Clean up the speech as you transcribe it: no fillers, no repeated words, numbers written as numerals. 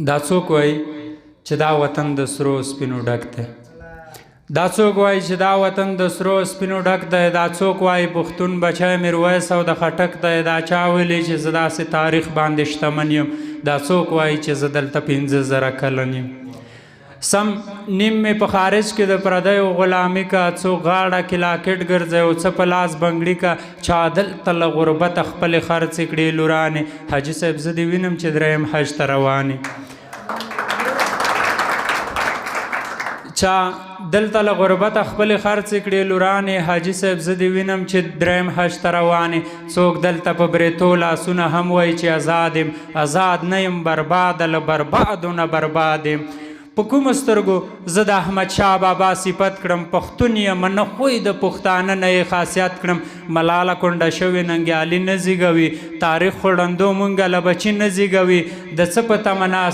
دا څوک وایي چې دا وطن د سرو سپینو ډک دی؟ دا څوک وایي چې دا وطن د سرو سپینو ډک دی؟ دا څوک وایي پښتون بچی میرویس او د خټک دی؟ دا چا ویلي چې زه داسې تاریخ باندې شتمن یم؟ دا څوک وایي چې زه دلته 15,000 کلن یم؟ سم نیم مې په خارج کې د پردیو غلامي کا، څو غاړه کې لاکټ ګرځي او څه په لاس بنګړي کا، چا دلته له غربته خپلې خرڅې کړې لورانې. حاجي صاحب زه دې وینم چې دریم حج ته روانې، چا دلته له غربته خپلې خرڅې کړې لورانې. حاجي صاحب زه دې وینم چې دریم حج ته روانې. څوک دلته په بریتو لاسونه هم وایي چې آزاد یم، آزاد نه یم، برباده له بربادو نه برباد یم. په کومو سترګو زه د احمدشاه بابا صفت کړم؟ پښتون یم نه خوی د پښتانه نه یې خاصیت کړم. ملاله کونډه شوې ننګیالي نه زیږوي، تاریخ خو ړندو مونږه له بچي نه زیږوي. د څه په تمه ناست